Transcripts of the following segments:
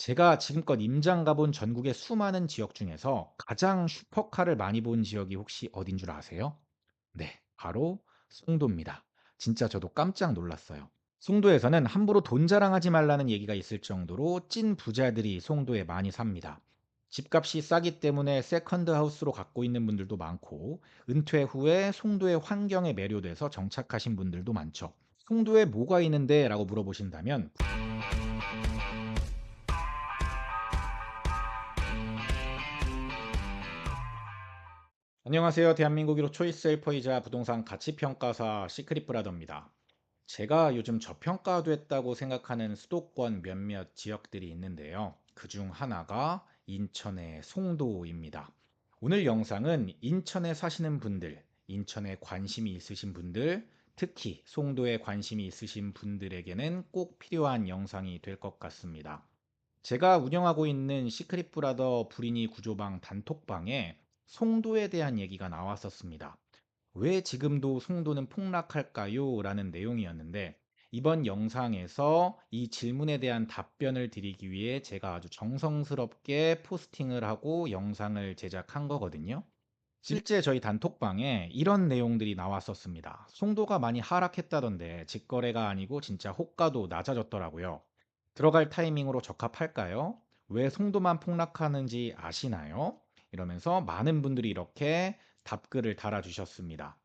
제가 지금껏 임장 가본 전국의 수많은 지역 중에서 가장 슈퍼카를 많이 본 지역이 혹시 어딘 줄 아세요? 네, 바로 송도입니다. 진짜 저도 깜짝 놀랐어요. 송도에서는 함부로 돈 자랑하지 말라는 얘기가 있을 정도로 찐 부자들이 송도에 많이 삽니다. 집값이 싸기 때문에 세컨드 하우스로 갖고 있는 분들도 많고, 은퇴 후에 송도의 환경에 매료돼서 정착하신 분들도 많죠. 송도에 뭐가 있는데? 라고 물어보신다면, 안녕하세요. 대한민국 1호 초이스 헬퍼이자 부동산 가치평가사 시크릿브라더입니다. 제가 요즘 저평가됐다고 생각하는 수도권 몇몇 지역들이 있는데요. 그 중 하나가 인천의 송도입니다. 오늘 영상은 인천에 사시는 분들, 인천에 관심이 있으신 분들, 특히 송도에 관심이 있으신 분들에게는 꼭 필요한 영상이 될 것 같습니다. 제가 운영하고 있는 시크릿 브라더 불인이 구조방 단톡방에 송도에 대한 얘기가 나왔었습니다. 왜 지금도 송도는 폭락할까요? 라는 내용이었는데 이번 영상에서 이 질문에 대한 답변을 드리기 위해 제가 아주 정성스럽게 포스팅을 하고 영상을 제작한 거거든요. 실제 저희 단톡방에 이런 내용들이 나왔었습니다. 송도가 많이 하락했다던데 직거래가 아니고 진짜 호가도 낮아졌더라고요. 들어갈 타이밍으로 적합할까요? 왜 송도만 폭락하는지 아시나요? 이러면서 많은 분들이 이렇게 답글을 달아주셨습니다.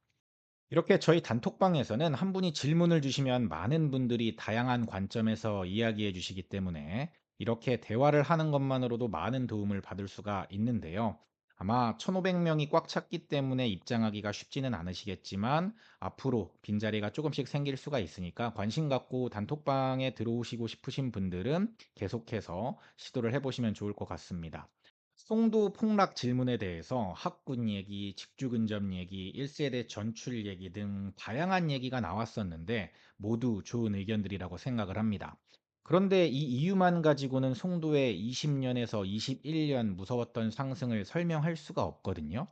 이렇게 저희 단톡방에서는 한 분이 질문을 주시면 많은 분들이 다양한 관점에서 이야기해 주시기 때문에 이렇게 대화를 하는 것만으로도 많은 도움을 받을 수가 있는데요. 아마 1,500명이 꽉 찼기 때문에 입장하기가 쉽지는 않으시겠지만 앞으로 빈자리가 조금씩 생길 수가 있으니까 관심 갖고 단톡방에 들어오시고 싶으신 분들은 계속해서 시도를 해보시면 좋을 것 같습니다. 송도 폭락 질문에 대해서 학군 얘기, 직주 근접 얘기, 1세대 전출 얘기 등 다양한 얘기가 나왔었는데 모두 좋은 의견들이라고 생각을 합니다. 그런데 이 이유만 가지고는 송도의 20년에서 21년 무서웠던 상승을 설명할 수가 없거든요.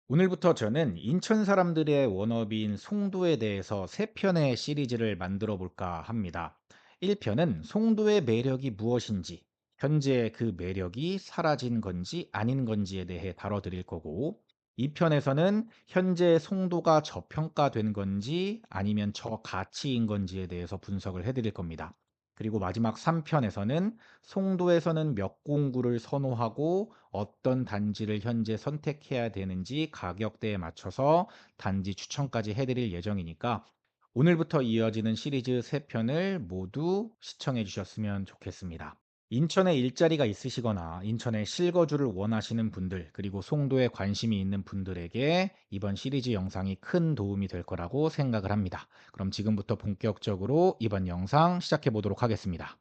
오늘부터 저는 인천 사람들의 워너비인 송도에 대해서 3편의 시리즈를 만들어 볼까 합니다. 1편은 송도의 매력이 무엇인지, 현재 그 매력이 사라진 건지 아닌 건지에 대해 다뤄드릴 거고, 2편에서는 현재 송도가 저평가된 건지 아니면 저가치인 건지에 대해서 분석을 해드릴 겁니다. 그리고 마지막 3편에서는 송도에서는 몇 공구를 선호하고 어떤 단지를 현재 선택해야 되는지 가격대에 맞춰서 단지 추천까지 해드릴 예정이니까 오늘부터 이어지는 시리즈 3편을 모두 시청해 주셨으면 좋겠습니다. 인천에 일자리가 있으시거나 인천에 실거주를 원하시는 분들, 그리고 송도에 관심이 있는 분들에게 이번 시리즈 영상이 큰 도움이 될 거라고 생각을 합니다. 그럼 지금부터 본격적으로 이번 영상 시작해 보도록 하겠습니다.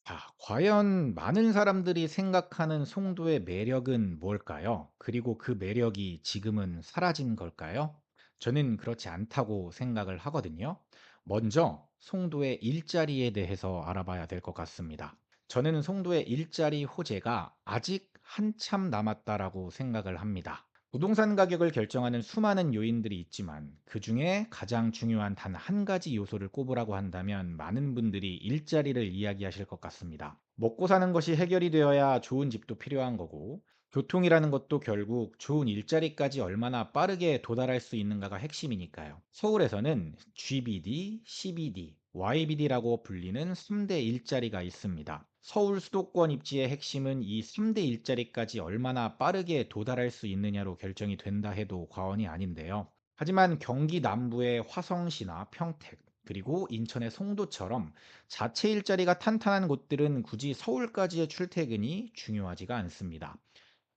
자, 과연 많은 사람들이 생각하는 송도의 매력은 뭘까요? 그리고 그 매력이 지금은 사라진 걸까요? 저는 그렇지 않다고 생각을 하거든요. 먼저 송도의 일자리에 대해서 알아봐야 될 것 같습니다. 저는 송도의 일자리 호재가 아직 한참 남았다라고 생각을 합니다. 부동산 가격을 결정하는 수많은 요인들이 있지만 그중에 가장 중요한 단 한 가지 요소를 꼽으라고 한다면 많은 분들이 일자리를 이야기하실 것 같습니다. 먹고 사는 것이 해결이 되어야 좋은 집도 필요한 거고, 교통이라는 것도 결국 좋은 일자리까지 얼마나 빠르게 도달할 수 있는가가 핵심이니까요. 서울에서는 GBD, CBD, YBD라고 불리는 3대 일자리가 있습니다. 서울 수도권 입지의 핵심은 이 3대 일자리까지 얼마나 빠르게 도달할 수 있느냐로 결정이 된다 해도 과언이 아닌데요. 하지만 경기 남부의 화성시나 평택, 그리고 인천의 송도처럼 자체 일자리가 탄탄한 곳들은 굳이 서울까지의 출퇴근이 중요하지가 않습니다.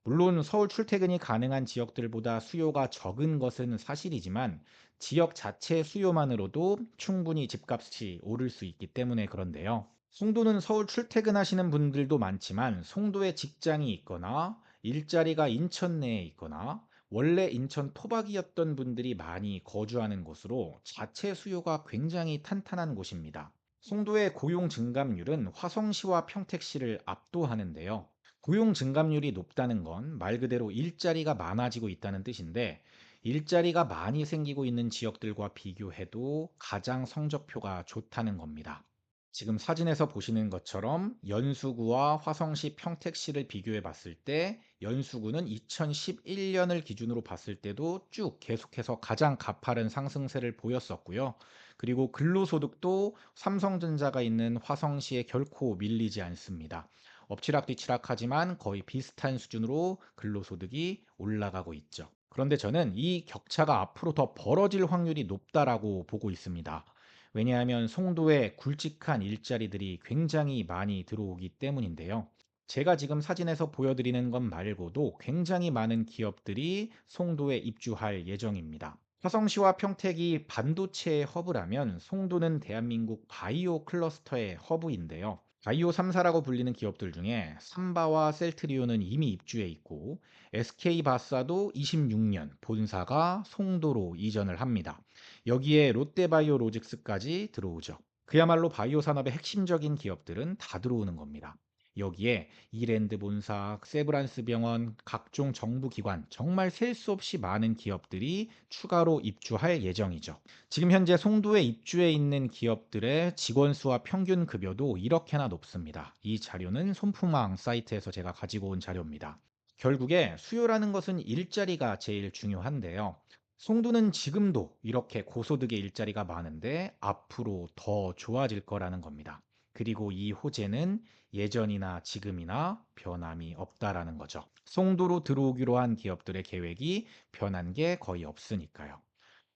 물론 서울 출퇴근이 가능한 지역들보다 수요가 적은 것은 사실이지만 지역 자체 수요만으로도 충분히 집값이 오를 수 있기 때문에 그런데요. 송도는 서울 출퇴근하시는 분들도 많지만 송도에 직장이 있거나 일자리가 인천 내에 있거나 원래 인천 토박이였던 분들이 많이 거주하는 곳으로 자체 수요가 굉장히 탄탄한 곳입니다. 송도의 고용 증감률은 화성시와 평택시를 압도하는데요. 고용 증감률이 높다는 건 말 그대로 일자리가 많아지고 있다는 뜻인데 일자리가 많이 생기고 있는 지역들과 비교해도 가장 성적표가 좋다는 겁니다. 지금 사진에서 보시는 것처럼 연수구와 화성시 평택시를 비교해 봤을 때 연수구는 2011년을 기준으로 봤을 때도 쭉 계속해서 가장 가파른 상승세를 보였었고요. 그리고 근로소득도 삼성전자가 있는 화성시에 결코 밀리지 않습니다. 엎치락뒤치락하지만 거의 비슷한 수준으로 근로소득이 올라가고 있죠. 그런데 저는 이 격차가 앞으로 더 벌어질 확률이 높다라고 보고 있습니다. 왜냐하면 송도에 굵직한 일자리들이 굉장히 많이 들어오기 때문인데요. 제가 지금 사진에서 보여드리는 것 말고도 굉장히 많은 기업들이 송도에 입주할 예정입니다. 화성시와 평택이 반도체의 허브라면 송도는 대한민국 바이오 클러스터의 허브인데요. 바이오 3사라고 불리는 기업들 중에 삼바와 셀트리온은 이미 입주해 있고 SK바사도 26년 본사가 송도로 이전을 합니다. 여기에 롯데바이오로직스까지 들어오죠. 그야말로 바이오 산업의 핵심적인 기업들은 다 들어오는 겁니다. 여기에 이랜드 본사, 세브란스 병원, 각종 정부 기관, 정말 셀 수 없이 많은 기업들이 추가로 입주할 예정이죠. 지금 현재 송도에 입주해 있는 기업들의 직원 수와 평균 급여도 이렇게나 높습니다. 이 자료는 손풍왕 사이트에서 제가 가지고 온 자료입니다. 결국에 수요라는 것은 일자리가 제일 중요한데요. 송도는 지금도 이렇게 고소득의 일자리가 많은데 앞으로 더 좋아질 거라는 겁니다. 그리고 이 호재는 예전이나 지금이나 변함이 없다라는 거죠. 송도로 들어오기로 한 기업들의 계획이 변한 게 거의 없으니까요.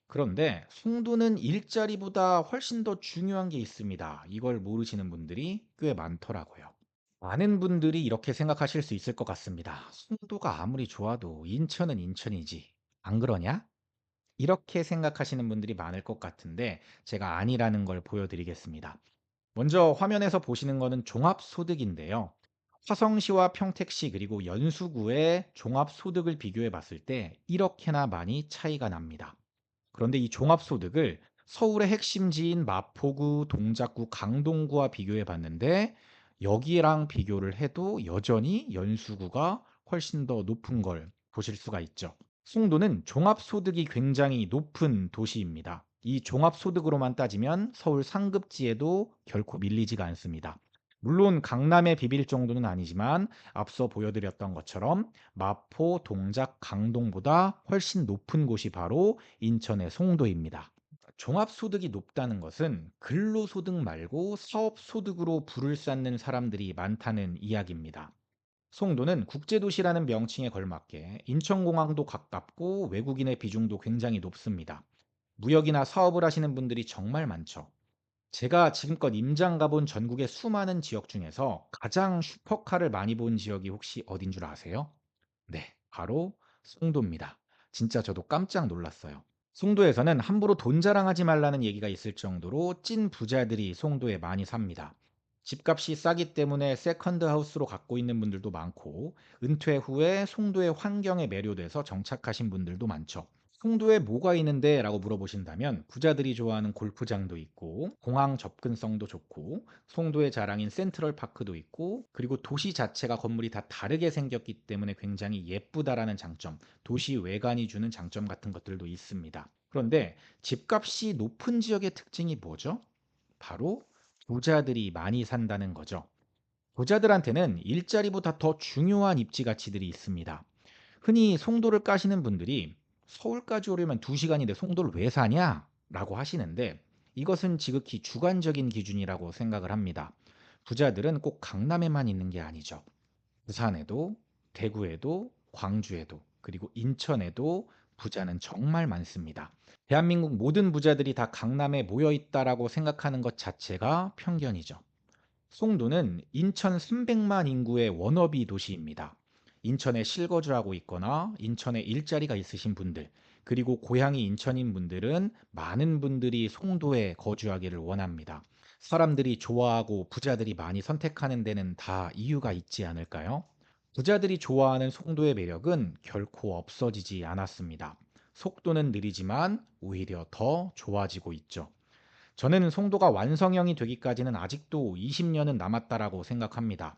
그런데 송도는 일자리보다 훨씬 더 중요한 게 있습니다. 이걸 모르시는 분들이 꽤 많더라고요. 많은 분들이 이렇게 생각하실 수 있을 것 같습니다. 송도가 아무리 좋아도 인천은 인천이지. 안 그러냐? 이렇게 생각하시는 분들이 많을 것 같은데 제가 아니라는 걸 보여드리겠습니다. 먼저 화면에서 보시는 거는 종합소득인데요. 화성시와 평택시 그리고 연수구의 종합소득을 비교해 봤을 때 이렇게나 많이 차이가 납니다. 그런데 이 종합소득을 서울의 핵심지인 마포구, 동작구, 강동구와 비교해 봤는데 여기랑 비교를 해도 여전히 연수구가 훨씬 더 높은 걸 보실 수가 있죠. 송도는 종합소득이 굉장히 높은 도시입니다. 이 종합소득으로만 따지면 서울 상급지에도 결코 밀리지가 않습니다. 물론 강남에 비빌 정도는 아니지만 앞서 보여드렸던 것처럼 마포, 동작, 강동보다 훨씬 높은 곳이 바로 인천의 송도입니다. 종합소득이 높다는 것은 근로소득 말고 사업소득으로 불을 쌓는 사람들이 많다는 이야기입니다. 송도는 국제도시라는 명칭에 걸맞게 인천공항도 가깝고 외국인의 비중도 굉장히 높습니다. 무역이나 사업을 하시는 분들이 정말 많죠. 제가 지금껏 임장 가본 전국의 수많은 지역 중에서 가장 슈퍼카를 많이 본 지역이 혹시 어딘 줄 아세요? 네, 바로 송도입니다. 진짜 저도 깜짝 놀랐어요. 송도에서는 함부로 돈 자랑하지 말라는 얘기가 있을 정도로 찐 부자들이 송도에 많이 삽니다. 집값이 싸기 때문에 세컨드 하우스로 갖고 있는 분들도 많고, 은퇴 후에 송도의 환경에 매료돼서 정착하신 분들도 많죠. 송도에 뭐가 있는데? 라고 물어보신다면 부자들이 좋아하는 골프장도 있고 공항 접근성도 좋고 송도의 자랑인 센트럴파크도 있고 그리고 도시 자체가 건물이 다 다르게 생겼기 때문에 굉장히 예쁘다라는 장점, 도시 외관이 주는 장점 같은 것들도 있습니다. 그런데 집값이 높은 지역의 특징이 뭐죠? 바로 부자들이 많이 산다는 거죠. 부자들한테는 일자리보다 더 중요한 입지 가치들이 있습니다. 흔히 송도를 까시는 분들이 "서울까지 오려면 2시간인데 송도를 왜 사냐?" 라고 하시는데 이것은 지극히 주관적인 기준이라고 생각을 합니다. 부자들은 꼭 강남에만 있는 게 아니죠. 부산에도, 대구에도, 광주에도, 그리고 인천에도 부자는 정말 많습니다. 대한민국 모든 부자들이 다 강남에 모여 있다라고 생각하는 것 자체가 편견이죠. 송도는 인천 300만 인구의 워너비 도시입니다. 인천에 실거주하고 있거나 인천에 일자리가 있으신 분들, 그리고 고향이 인천인 분들은 많은 분들이 송도에 거주하기를 원합니다. 사람들이 좋아하고 부자들이 많이 선택하는 데는 다 이유가 있지 않을까요? 부자들이 좋아하는 송도의 매력은 결코 없어지지 않았습니다. 속도는 느리지만 오히려 더 좋아지고 있죠. 저는 송도가 완성형이 되기까지는 아직도 20년은 남았다라고 생각합니다.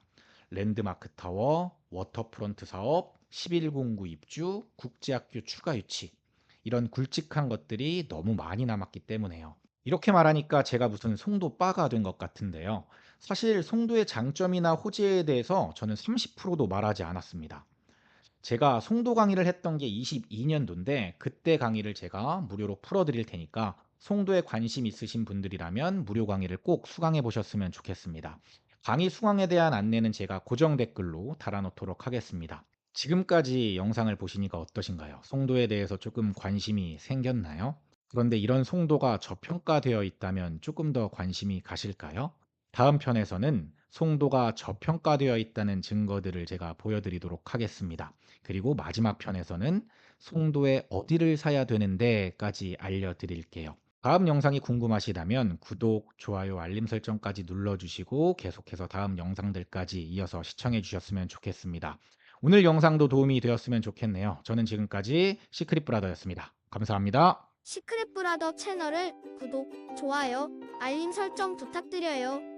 랜드마크 타워, 워터프론트 사업, 11공구 입주, 국제학교 추가 유치. 이런 굵직한 것들이 너무 많이 남았기 때문에요. 이렇게 말하니까 제가 무슨 송도 빠가 된 것 같은데요. 사실 송도의 장점이나 호재에 대해서 저는 30%도 말하지 않았습니다. 제가 송도 강의를 했던 게 22년도인데 그때 강의를 제가 무료로 풀어드릴 테니까 송도에 관심 있으신 분들이라면 무료 강의를 꼭 수강해 보셨으면 좋겠습니다. 강의 수강에 대한 안내는 제가 고정 댓글로 달아놓도록 하겠습니다. 지금까지 영상을 보시니까 어떠신가요? 송도에 대해서 조금 관심이 생겼나요? 그런데 이런 송도가 저평가되어 있다면 조금 더 관심이 가실까요? 다음 편에서는 송도가 저평가되어 있다는 증거들을 제가 보여드리도록 하겠습니다. 그리고 마지막 편에서는 송도에 어디를 사야 되는데까지 알려드릴게요. 다음 영상이 궁금하시다면 구독, 좋아요, 알림 설정까지 눌러주시고 계속해서 다음 영상들까지 이어서 시청해 주셨으면 좋겠습니다. 오늘 영상도 도움이 되었으면 좋겠네요. 저는 지금까지 시크릿 브라더였습니다. 감사합니다. 시크릿 브라더 채널을 구독, 좋아요, 알림 설정 부탁드려요.